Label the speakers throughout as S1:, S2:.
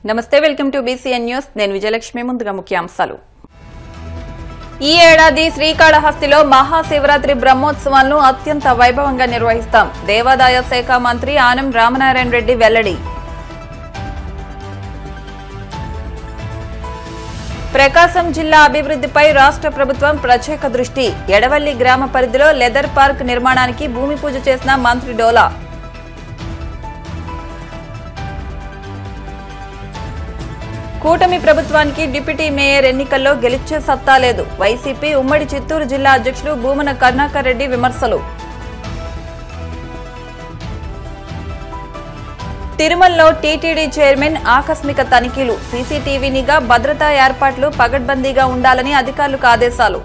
S1: నమస్తే welcome to BCN news నేను విజయలక్ష్మి ముందుగా ముఖ్యాంశాలు ఈ ఏడాది శ్రీకాళహస్తిలో మహాశివరాత్రి బ్రహ్మోత్సవాలను అత్యంత వైభవంగా నిర్వహిస్తాం దేవాదాయ శాఖ మంత్రి ఆనం రామనారాయణ రెడ్డి వెల్లడి ప్రకాశం జిల్లా అభివృద్ధిపై రాష్ట్ర ప్రభుత్వం ప్రత్యేక దృష్టి ఎడవల్లి గ్రామ పరిధిలో లెదర్ పార్క్ నిర్మాణానికి భూమి పూజ చేసిన మంత్రి డోలా కూటమి ప్రభుత్వానికి డిప్యూటీ మేయర్ ఎన్నికల్లో గెలిచే సత్తా లేదు వైసీపీ ఉమ్మడి చిత్తూరు జిల్లా అధ్యక్షులు భూమన కరుణాకర్ రెడ్డి విమర్శలు తిరుమలలో టీటీడీ చైర్మన్ ఆకస్మిక తనిఖీలు సీసీటీవీ నిఘా భద్రతా ఏర్పాట్లు పగడ్బందీగా ఉండాలని అధికారులకు ఆదేశాలు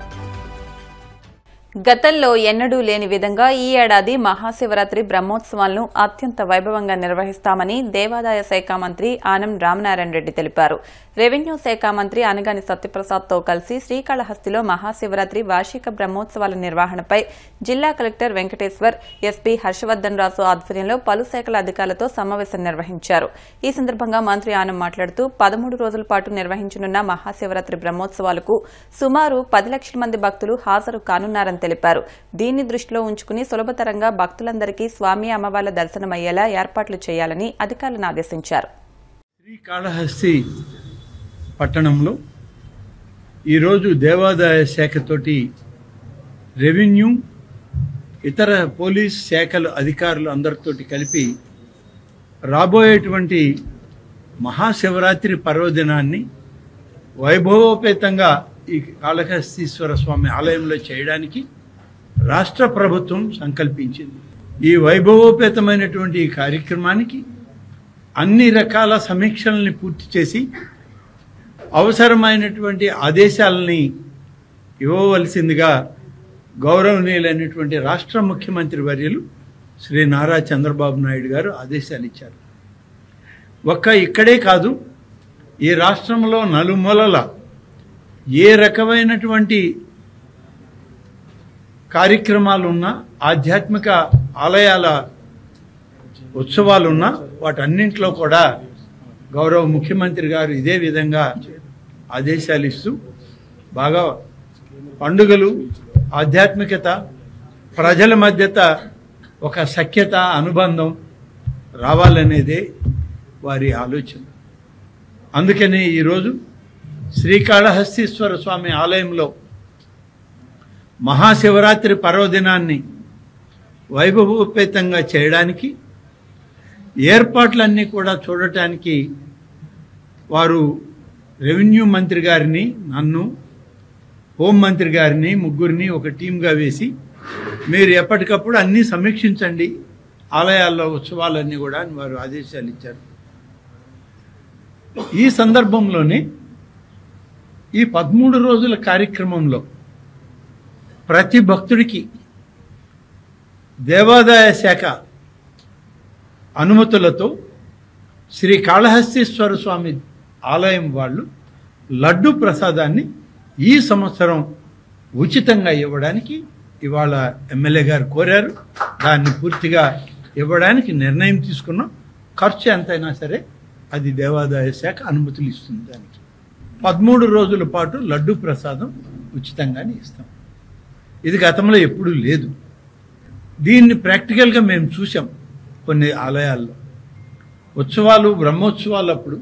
S1: గతంలో ఎన్నడూ లేని విధంగా ఈ ఏడాది మహాశివరాత్రి బ్రహ్మోత్సవాలను అత్యంత వైభవంగా నిర్వహిస్తామని దేవాదాయ శాఖ మంత్రి ఆనం రామనారాయణ రెడ్డి తెలిపారు రెవెన్యూ శాఖ మంత్రి అనగాని సత్యప్రసాద్తో కలిసి శ్రీకాళహస్తిలో మహాశివరాత్రి వార్షిక బ్రహ్మోత్సవాల నిర్వహణపై జిల్లా కలెక్టర్ వెంకటేశ్వర్ ఎస్పీ హర్షవర్ధన్ రాసు ఆధ్వర్యంలో పలు శాఖల అధికారులతో సమావేశం నిర్వహించారు ఈ సందర్భంగా మంత్రి ఆనం మాట్లాడుతూ 13 రోజుల పాటు నిర్వహించనున్న మహాశివరాత్రి బ్రహ్మోత్సవాలకు సుమారు 10 లక్షల మంది భక్తులు హాజరు కానున్నారని తెలిపారు దీన్ని దృష్టిలో ఉంచుకుని సులభతరంగా భక్తులందరికీ స్వామి అమ్మవార్ల దర్శనమయ్యేలా ఏర్పాట్లు చేయాలని అధికారులను ఆదేశించారు
S2: శ్రీకాళహస్తి పట్టణంలో ఈరోజు దేవాదాయ శాఖతోటి రెవెన్యూ ఇతర పోలీస్ శాఖల అధికారులు అందరితోటి కలిపి రాబోయేటువంటి మహాశివరాత్రి పర్వదినాన్ని వైభవోపేతంగా ఈ కాళహస్తీశ్వర స్వామి ఆలయంలో చేయడానికి రాష్ట్ర ప్రభుత్వం సంకల్పించింది. ఈ వైభవోపేతమైనటువంటి ఈ కార్యక్రమానికి అన్ని రకాల సమీక్షల్ని పూర్తి చేసి అవసరమైనటువంటి ఆదేశాలని ఇవ్వవలసిందిగా గౌరవనీయులైనటువంటి రాష్ట్ర ముఖ్యమంత్రి వర్యులు శ్రీ నారా చంద్రబాబు నాయుడు గారు ఆదేశాలు ఇచ్చారు. ఇక్కడే కాదు, ఈ రాష్ట్రంలో నలుమూలల ఏ రకమైనటువంటి కార్యక్రమాలున్నా ఆధ్యాత్మిక ఆలయాల ఉత్సవాలున్నా వాటన్నింటిలో కూడా గౌరవ ముఖ్యమంత్రి గారు ఇదే విధంగా ఆదేశాలు ఇస్తూ బాగా పండుగలు ఆధ్యాత్మికత ప్రజల మధ్యత ఒక సఖ్యత అనుబంధం రావాలనేదే వారి ఆలోచన. అందుకని ఈరోజు శ్రీకాళహస్తీశ్వర స్వామి ఆలయంలో మహాశివరాత్రి పర్వదినాన్ని వైభవోపేతంగా చేయడానికి ఏర్పాట్లన్నీ కూడా చూడటానికి వారు రెవెన్యూ మంత్రి గారిని, నన్ను, హోంమంత్రి గారిని ముగ్గురిని ఒక టీంగా వేసి మీరు ఎప్పటికప్పుడు అన్నీ సమీక్షించండి ఆలయాల్లో ఉత్సవాలన్నీ కూడా అని వారు ఆదేశాలు ఇచ్చారు. ఈ సందర్భంలోనే ఈ 13 రోజుల కార్యక్రమంలో ప్రతి భక్తుడికి దేవాదాయ శాఖ అనుమతులతో శ్రీ కాళహస్తీశ్వర స్వామి ఆలయం వాళ్ళు లడ్డు ప్రసాదాన్ని ఈ సంవత్సరం ఉచితంగా ఇవ్వడానికి ఇవాళ ఎమ్మెల్యే గారు కోరారు. దాన్ని పూర్తిగా ఇవ్వడానికి నిర్ణయం తీసుకున్నాం. ఖర్చు ఎంతైనా సరే అది దేవాదాయ శాఖ అనుమతులు ఇస్తుంది. దానికి 13 రోజుల పాటు లడ్డు ప్రసాదం ఉచితంగానే ఇస్తాం. ఇది గతంలో ఎప్పుడూ లేదు. దీన్ని ప్రాక్టికల్గా మేము చూసాం. కొన్ని ఆలయాల్లో ఉత్సవాలు బ్రహ్మోత్సవాలు అప్పుడు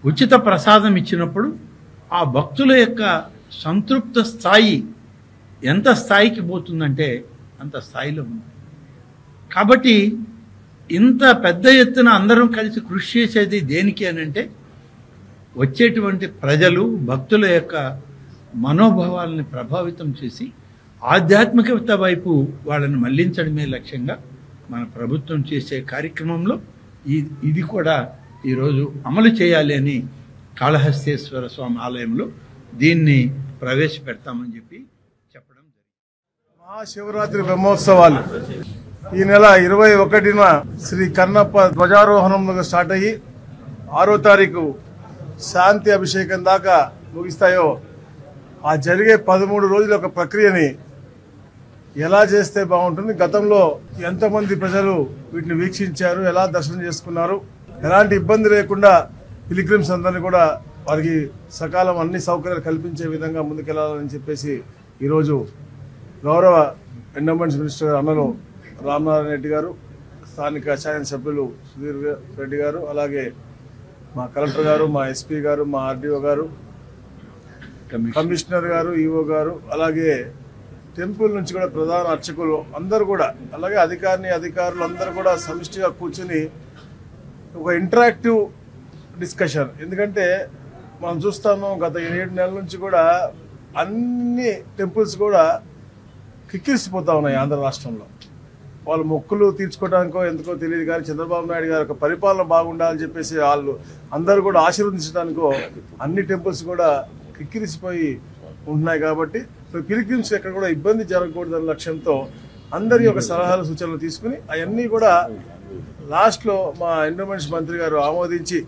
S2: ఉచిత ప్రసాదం ఇచ్చినప్పుడు ఆ భక్తుల యొక్క సంతృప్త స్థాయి ఎంత స్థాయికి పోతుందంటే అంత స్థాయిలో ఉంది. కాబట్టి ఇంత పెద్ద ఎత్తున అందరం కలిసి కృషి చేసేది దేనికి అనంటే వచ్చేటువంటి ప్రజలు భక్తుల యొక్క మనోభావాలను ప్రభావితం చేసి ఆధ్యాత్మికత వైపు వాళ్ళని మళ్లించడమే లక్ష్యంగా మన ప్రభుత్వం చేసే కార్యక్రమంలో ఇది కూడా ఈరోజు అమలు చేయాలి అని కాళహస్తీశ్వర స్వామి ఆలయంలో దీన్ని ప్రవేశపెడతామని చెప్పి చెప్పడం జరిగింది.
S3: మహాశివరాత్రి బ్రహ్మోత్సవాలు ఈ నెల 21న శ్రీ కన్నప్ప ధ్వజారోహణంగా స్టార్ట్ అయ్యి 6వ తారీఖు శాంతి అభిషేకం దాకా ముగిస్తాయో ఆ జరిగే 13 రోజుల ఒక ప్రక్రియని ఎలా చేస్తే బాగుంటుంది, గతంలో ఎంతమంది ప్రజలు వీటిని వీక్షించారు, ఎలా దర్శనం చేసుకున్నారు, ఎలాంటి ఇబ్బంది లేకుండా పిలిగ్రిమ్స్ అందరినీ కూడా వారికి సకాలం అన్ని సౌకర్యాలు కల్పించే విధంగా ముందుకెళ్లాలని చెప్పేసి ఈరోజు గౌరవ ఎండోమెంట్స్ మినిస్టర్ అన్నలు రామనారాయణ రెడ్డి గారు, స్థానిక శాసనసభ్యులు సుధీర్ రెడ్డి గారు, అలాగే మా కలెక్టర్ గారు, మా ఎస్పీ గారు, మా ఆర్డీఓ గారు, కమిషనర్ గారు, ఈఓ గారు, అలాగే టెంపుల్ నుంచి కూడా ప్రధాన అర్చకులు అందరూ కూడా, అలాగే అధికారులు అందరూ కూడా సమిష్టిగా కూర్చుని ఒక ఇంటరాక్టివ్ డిస్కషన్. ఎందుకంటే మనం చూస్తాము గత 7 నెలల నుంచి కూడా అన్ని టెంపుల్స్ కూడా కిక్కిరిసిపోతా ఉన్నాయి ఆంధ్ర రాష్ట్రంలో. వాళ్ళు మొక్కులు తీర్చుకోవడానికో ఎందుకో తెలియదు కానీ చంద్రబాబు నాయుడు గారి పరిపాలన బాగుండాలని చెప్పేసి వాళ్ళు అందరూ కూడా ఆశీర్వదించడానికో అన్ని టెంపుల్స్ కూడా కిక్కిరిసిపోయి ఉంటున్నాయి. కాబట్టి పిలిగ్రిమ్స్ ఎక్కడ కూడా ఇబ్బంది జరగకూడదనే లక్ష్యంతో అందరి యొక్క సలహాలు సూచనలు తీసుకుని అవన్నీ కూడా లాస్ట్లో మా ఎండోమెంట్స్ మంత్రి గారు ఆమోదించి,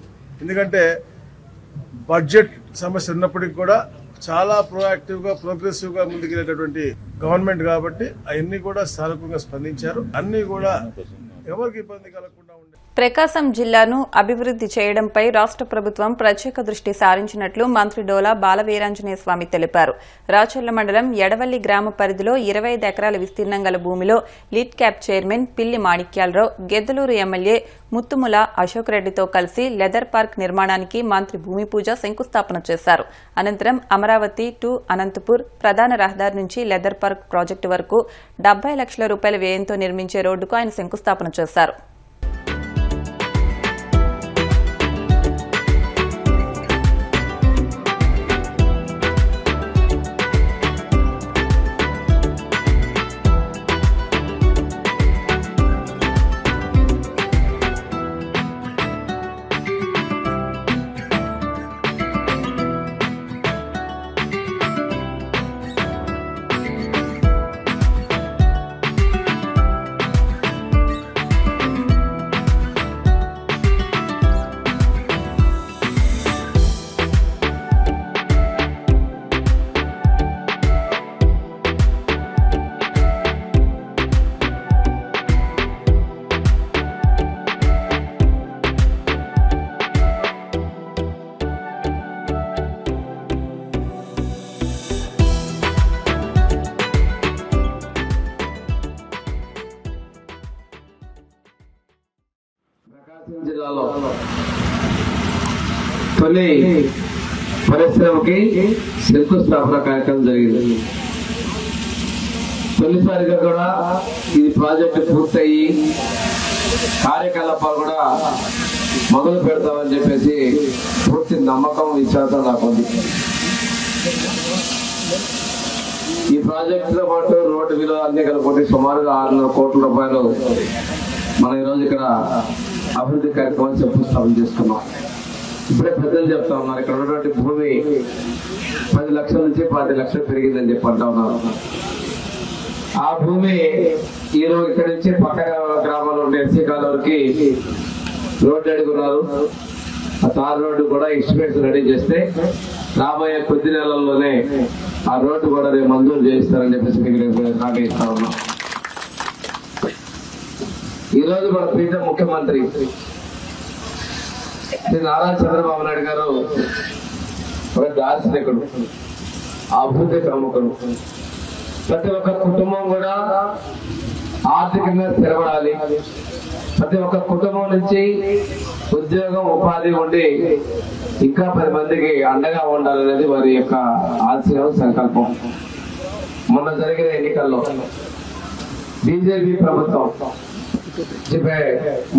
S3: ఎందుకంటే బడ్జెట్ సమస్య ఉన్నప్పటికీ కూడా చాలా ప్రోయాక్టివ్గా ప్రోగ్రెసివ్గా ముందుకెళ్ళేటటువంటి గవర్నమెంట్ కాబట్టి అవన్నీ కూడా సానుకూలంగా స్పందించారు. అన్నీ కూడా ఎవరికి ఇబ్బంది కలగకుండా ఉండే.
S1: ప్రకాశం జిల్లాను అభివృద్ది చేయడంపై రాష్ట్ర ప్రభుత్వం ప్రత్యేక దృష్టి సారించినట్లు మంత్రి డోలా బాలవీరాంజనేయ స్వామి తెలిపారు. రాచర్ల మండలం ఎడవల్లి గ్రామ పరిధిలో 25 ఎకరాల విస్తీర్ణం గల భూమిలో లీడ్ క్యాప్ చైర్మన్ పిల్లి మాణిక్యాలరావు, గెద్దలూరు ఎమ్మెల్యే ముత్తుముల అశోక్ రెడ్డితో కలిసి లెదర్ పార్క్ నిర్మాణానికి మంత్రి భూమి పూజ శంకుస్థాపన చేశారు. అనంతరం అమరావతి టు అనంతపూర్ ప్రధాన రహదారి నుంచి లెదర్ పార్క్ ప్రాజెక్టు వరకు 70 లక్షల రూపాయల వ్యయంతో నిర్మించే రోడ్డుకు ఆయన శంకుస్థాపన చేశారు.
S4: జిల్లాలో తొలి పరిశ్రమకి శంకుస్థాపన కార్యక్రమం జరిగింది. తొలిసారిగా కూడా ఈ ప్రాజెక్టు పూర్తయి కార్యకలాపాలు కూడా మొదలు పెడతామని చెప్పేసి పూర్తి నమ్మకం, విశ్వాసం నాకు ఉంది. ఈ ప్రాజెక్టుతో పాటు రోడ్డు విలువ అన్ని కలుపుకుంటే సుమారుగా 600 కోట్ల రూపాయలు మనం ఈరోజు ఇక్కడ అభివృద్ధి కార్యక్రమాలు శంకుస్థాపన చేసుకున్నాం. ఇప్పుడే పెద్దలు చెప్తా ఉన్నారు, ఇక్కడ ఉన్నటువంటి భూమి 10 లక్షల నుంచి 10 లక్షలు పెరిగిందని చెప్పి అంటా ఉన్నారు. ఆ భూమి ఈరోజు ఇక్కడ నుంచి పక్క గ్రామాల్లో ఉండే ఎస్సీ కాలువకి రోడ్డు అడుగున్నారు. ఆ తార్ రోడ్డు కూడా ఎస్టిమేట్స్ రెడీ చేస్తే రాబోయే కొద్ది నెలల్లోనే ఆ రోడ్డు కూడా రేపు మంజూరు చేయిస్తారని చెప్పేసి మీకు హామీ ఇస్తా ఉన్నాం. ఈరోజు మన ప్రీతం ముఖ్యమంత్రి శ్రీ నారా చంద్రబాబు నాయుడు గారు ఒక దార్శనికుడు, అభివృద్ధి ప్రముఖుడు. ప్రతి ఒక్క కుటుంబం కూడా ఆర్థికంగా స్థిరపడాలి, ప్రతి ఒక్క కుటుంబం నుంచి ఉద్యోగం ఉపాధి ఉండి ఇంకా 10 మందికి అండగా ఉండాలనేది వారి యొక్క ఆశయం, సంకల్పం. మొన్న జరిగిన ఎన్నికల్లో బీజేపీ ప్రభుత్వం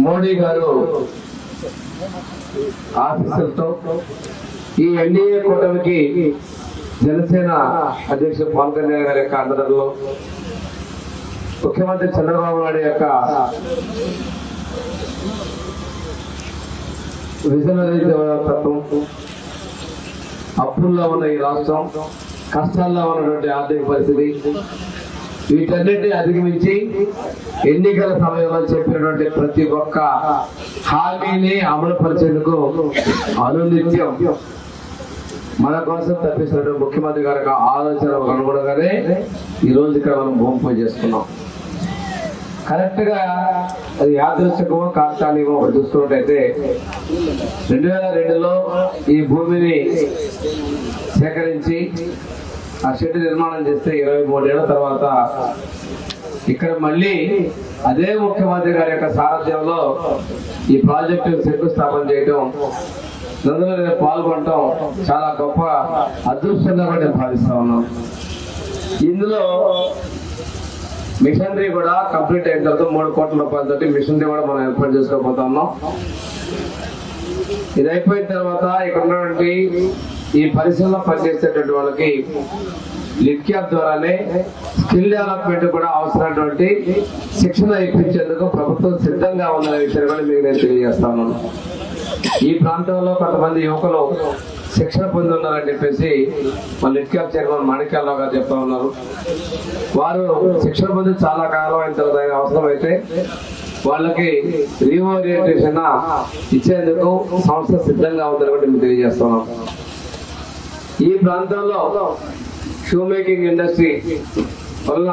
S4: మోడీ గారు ఆఫీసులతో ఈ ఎన్డీఏ కూటమికి జనసేన అధ్యక్షుడు పవన్ కళ్యాణ్ గారి యొక్క ఆధ్వర్యంలో ముఖ్యమంత్రి చంద్రబాబు నాయుడు యొక్క విజనరీ తత్వం, అప్పుల్లో ఉన్న ఈ రాష్ట్రం, కష్టాల్లో ఉన్నటువంటి ఆర్థిక పరిస్థితి, వీటన్నిటిని అధిగమించి ఎన్నికల సమయంలో చెప్పినటువంటి ప్రతి ఒక్క హామీని అమలు పరిచేందుకు అనునిత్యం మన కోసం తప్పిస్తున్నటువంటి ముఖ్యమంత్రి గారి ఆలోచన అనుగుణంగానే ఈ రోజు ఇక్కడ మనం భూమి పూజ చేసుకున్నాం. కరెక్ట్ గా అది యాదృచ్ఛికమో కాంతాలేమో ఒకటి చూసుకున్నట్టయితే 2002లో ఈ భూమిని సేకరించి ఆ షెడ్ నిర్మాణం చేస్తే 23 ఏళ్ల తర్వాత ఇక్కడ మళ్ళీ అదే ముఖ్యమంత్రి గారి యొక్క సారథ్యంలో ఈ ప్రాజెక్టు శంకుస్థాపన చేయడం, అందులో నేను పాల్గొనడం చాలా గొప్ప అదృష్టంగా నేను భావిస్తా ఉన్నాను. ఇందులో మిషనరీ కూడా కంప్లీట్ అయిన తర్వాత 3 కోట్ల రూపాయలతో మిషనరీ కూడా మనం ఏర్పాటు చేసుకోబోతా ఉన్నాం. ఇది అయిపోయిన తర్వాత ఇక్కడ ఉన్నటువంటి ఈ పరిశ్రమలో పనిచేసేటువంటి వాళ్ళకి లిట్క్యాప్ ద్వారానే స్కిల్ డెవలప్మెంట్ కూడా అవసరమైనటువంటి శిక్షణ ఇప్పించేందుకు ప్రభుత్వం సిద్ధంగా ఉందనే విషయాన్ని కూడా మీకు నేను తెలియజేస్తాను. ఈ ప్రాంతంలో కొంతమంది యువకులు శిక్షణ పొంది ఉన్నారని చెప్పేసి మన లిట్క్యాప్ చైర్మన్ మాణిక్యాలరావు గారు చెప్తా ఉన్నారు. వారు శిక్షణ పొంది చాలా కాలం అయిన తర్వాత అవసరం అయితే వాళ్ళకి రీఓరియంటేషన్ ఇచ్చేందుకు సంస్థ సిద్ధంగా ఉందని కూడా మేము తెలియజేస్తున్నాం. ఈ ప్రాంతంలో షూ మేకింగ్ ఇండస్ట్రీ వల్ల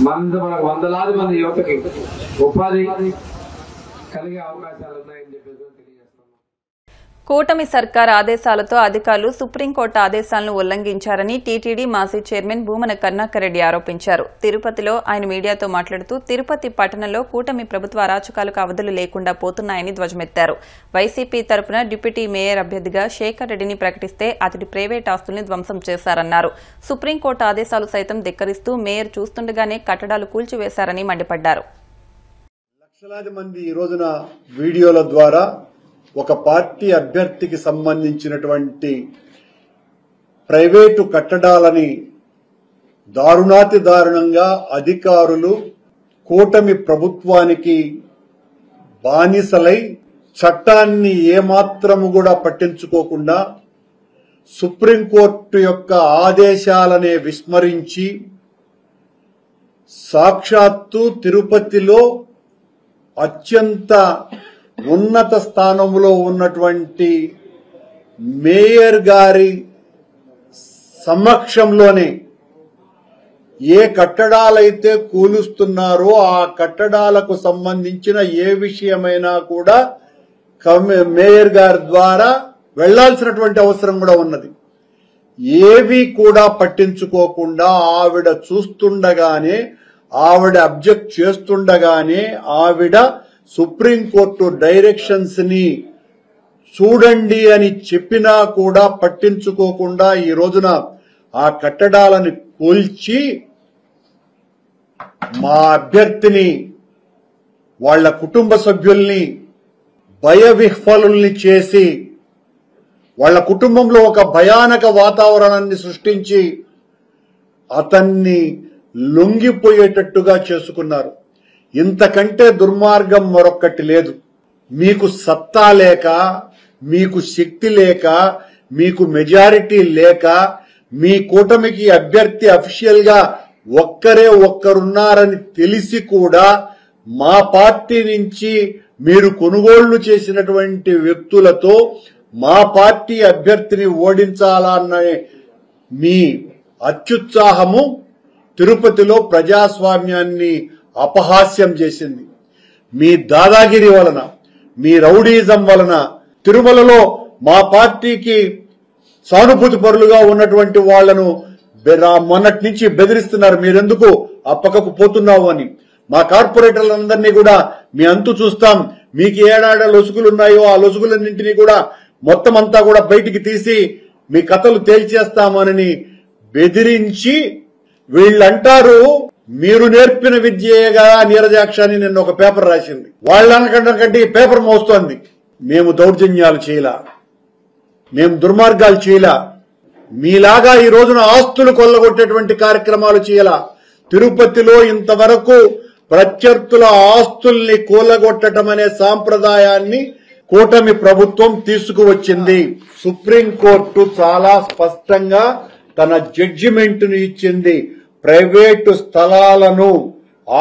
S4: మనకు వందలాది మంది యువతకి ఉపాధి కలిగే అవకాశాలు ఉన్నాయని చెప్పేసి తెలియజేస్తున్నాం.
S1: కూటమి సర్కార్ ఆదేశాలతో అధికారులు సుప్రీంకోర్టు ఆదేశాలను ఉల్లంఘించారని టీటీడీ మాజీ చైర్మన్ భూమన కరుణాకర్ రెడ్డి ఆరోపించారు. తిరుపతిలో ఆయన మీడియాతో మాట్లాడుతూ తిరుపతి పట్టణంలో కూటమి ప్రభుత్వ అరాచకాలకు అవధులు లేకుండా పోతున్నాయని ధ్వజమెత్తారు. వైసీపీ తరపున డిప్యూటీ మేయర్ అభ్యర్థిగా శేఖర్ రెడ్డిని ప్రకటిస్తే అతడి ప్రైవేట్ ఆస్తుల్ని ధ్వంసం చేశారన్నారు. సుప్రీంకోర్టు ఆదేశాలు సైతం ధిక్కరిస్తూ మేయర్ చూస్తుండగానే కట్టడాలు కూల్చివేశారని మండిపడ్డారు.
S5: లక్షలాది మంది ఈ రోజున వీడియోల ద్వారా ఒక పార్టీ అభ్యర్థికి సంబంధించినటువంటి ప్రైవేటు కట్టడాలని దారుణాతి దారుణంగా అధికారులు కూటమి ప్రభుత్వానికి బానిసలై చట్టాన్ని ఏమాత్రము కూడా పట్టించుకోకుండా సుప్రీంకోర్టు యొక్క ఆదేశాలనే విస్మరించి సాక్షాత్తు తిరుపతిలో అత్యంత ఉన్నత స్థానంలో ఉన్నటువంటి మేయర్ గారి సమక్షంలోనే ఏ కట్టడాలైతే కూలుస్తున్నారో ఆ కట్టడాలకు సంబంధించిన ఏ విషయమైనా కూడా మేయర్ గారి ద్వారా వెళ్లాల్సినటువంటి అవసరం కూడా ఉన్నది. ఏవి కూడా పట్టించుకోకుండా ఆవిడ చూస్తుండగానే, ఆవిడ అబ్జెక్ట్ చేస్తుండగానే ఆవిడ సుప్రీంకోర్టు డైరెక్షన్స్ ని చూడండి అని చెప్పినా కూడా పట్టించుకోకుండా ఈ రోజున ఆ కట్టడాలను కూల్చి మా అభ్యర్థిని, వాళ్ల కుటుంబ సభ్యుల్ని భయవిహ్వలుల్ని చేసి వాళ్ల కుటుంబంలో ఒక భయానక వాతావరణాన్ని సృష్టించి అతన్ని లొంగిపోయేటట్టుగా చేసుకున్నారు. ఇంతకంటే దుర్మార్గం మరొక్కటి లేదు. మీకు సత్తా లేక, మీకు శక్తి లేక, మీకు మెజారిటీ లేక, మీ కూటమికి అభ్యర్థి అఫీషియల్ గా ఒక్కరున్నారని తెలిసి కూడా మా పార్టీ నుంచి మీరు కొనుగోళ్లు చేసినటువంటి వ్యక్తులతో మా పార్టీ అభ్యర్థిని ఓడించాలన్న మీ అత్యుత్సాహము తిరుపతిలో ప్రజాస్వామ్యాన్ని అపహాస్యం చేసింది. మీ దాదాగిరి వలన, మీ రౌడీజం వలన తిరుమలలో మా పార్టీకి సానుభూతి పరులుగా ఉన్నటువంటి వాళ్లను మొన్నటి నుంచి బెదిరిస్తున్నారు. మీరెందుకు ఆ పక్కకు పోతున్నావు అని. మా కార్పొరేటర్లందరినీ కూడా మీ అంతు చూస్తాం, మీకు ఏడాడ లొసుగులున్నాయో ఆ లొసుగులన్నింటినీ కూడా మొత్తం అంతా కూడా బయటికి తీసి మీ కథలు తేల్చేస్తామని బెదిరించి వీళ్ళంటారు మీరు నేర్పిన విద్యేగా నీరజాక్ష అని నిన్న ఒక పేపర్ రాసింది. వాళ్ళనకంటే ఈ పేపర్ మోస్తోంది. మేము దౌర్జన్యాలు చేయలా, మేము దుర్మార్గాలు చేయలా, మీలాగా ఈ రోజున ఆస్తులు కొల్లగొట్టేటువంటి కార్యక్రమాలు చేయలా. తిరుపతిలో ఇంతవరకు ప్రత్యర్థుల ఆస్తుల్ని కూలగొట్టడం అనే సాంప్రదాయాన్ని కూటమి ప్రభుత్వం తీసుకువచ్చింది. సుప్రీంకోర్టు చాలా స్పష్టంగా తన జడ్జిమెంట్ ను ఇచ్చింది. ప్రైవేటు స్థలాలను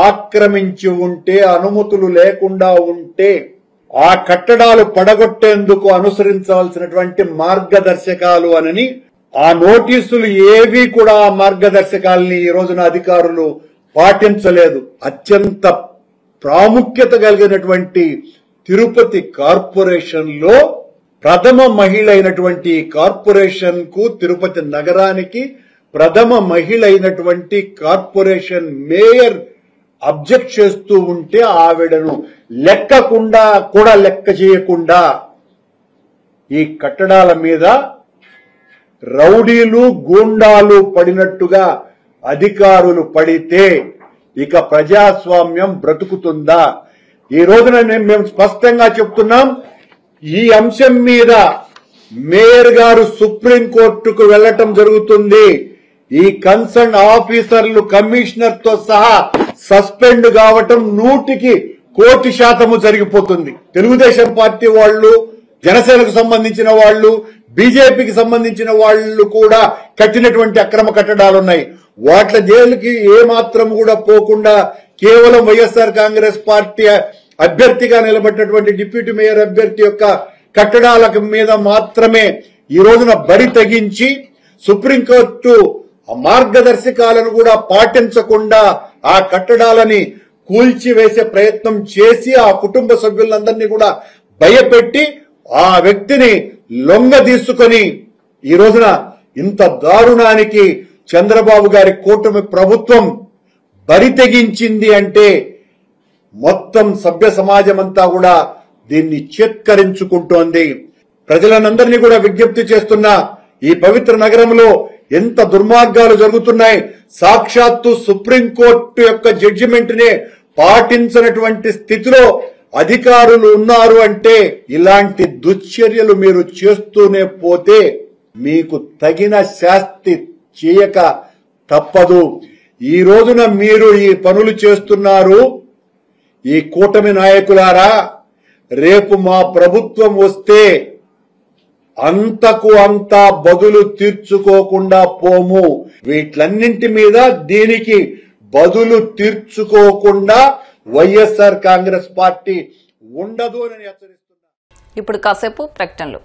S5: ఆక్రమించి ఉంటే, అనుమతులు లేకుండా ఉంటే ఆ కట్టడాలు పడగొట్టేందుకు అనుసరించాల్సినటువంటి మార్గదర్శకాలు అని ఆ నోటీసులు ఏవి కూడా ఆ మార్గదర్శకాలని ఈ రోజున అధికారులు పాటించలేదు. అత్యంత ప్రాముఖ్యత కలిగినటువంటి తిరుపతి కార్పొరేషన్ లో ప్రథమ మహిళ అయినటువంటి కార్పొరేషన్ కు, తిరుపతి నగరానికి ప్రథమ మహిళ అయినటువంటి కార్పొరేషన్ మేయర్ అబ్జెక్ట్ చేస్తూ ఉంటే ఆవిడను లెక్క చేయకుండా ఈ కట్టడాల మీద రౌడీలు గూండాలు పడినట్టుగా అధికారులు పడితే ఇక ప్రజాస్వామ్యం బ్రతుకుతుందా? ఈ రోజున మేము స్పష్టంగా చెప్తున్నాం, ఈ అంశం మీద మేయర్ గారు సుప్రీంకోర్టుకు వెళ్లటం జరుగుతుంది. ఈ కన్సర్న్ ఆఫీసర్లు కమిషనర్ తో సహా సస్పెండ్ కావటం 100% జరిగిపోతుంది. తెలుగుదేశం పార్టీ వాళ్ళు, జనసేనకు సంబంధించిన వాళ్ళు, బీజేపీకి సంబంధించిన వాళ్ళు కూడా కట్టినటువంటి అక్రమ కట్టడాలున్నాయి. వాట్ల జైలుకి ఏమాత్రం కూడా పోకుండా కేవలం వైఎస్ఆర్ కాంగ్రెస్ పార్టీ అభ్యర్థిగా నిలబడినటువంటి డిప్యూటీ మేయర్ అభ్యర్థి యొక్క కట్టడాల మీద మాత్రమే ఈ రోజున బరి తెగించి సుప్రీంకోర్టు మార్గదర్శకాలను కూడా పాటించకుండా ఆ కట్టడాలని కూల్చివేసే ప్రయత్నం చేసి ఆ కుటుంబ సభ్యులందరినీ కూడా భయపెట్టి ఆ వ్యక్తిని లొంగ తీసుకొని ఈ రోజున ఇంత దారుణానికి చంద్రబాబు గారి కూటమి ప్రభుత్వం బరి తెగించింది అంటే మొత్తం సభ్య సమాజం అంతా కూడా దీన్ని చేత్కరించుకుంటోంది. ప్రజలందరినీ కూడా విజ్ఞప్తి చేస్తున్నా, ఈ పవిత్ర నగరంలో ఎంత దుర్మార్గాలు జరుగుతున్నాయి. సాక్షాత్తు సుప్రీంకోర్టు యొక్క జడ్జిమెంట్ నే పాటించినటువంటి స్థితిలో అధికారులు ఉన్నారు అంటే ఇలాంటి దుశ్చర్యలు మీరు చేస్తూనే పోతే మీకు తగిన శాస్తి చేయక తప్పదు. ఈ రోజున మీరు ఈ పనులు చేస్తున్నారు. ఈ కూటమి నాయకులారా, రేపు మా ప్రభుత్వం వస్తే అంతకు అంతా బదులు తీర్చుకోకుండా పోము. వీటన్నింటి మీద దీనికి బదులు తీర్చుకోకుండా వైఎస్ఆర్ కాంగ్రెస్ పార్టీ ఉండదు అని హెచ్చరిస్తున్నా.
S1: ఇప్పుడు కాసేపు ప్రకటనలు.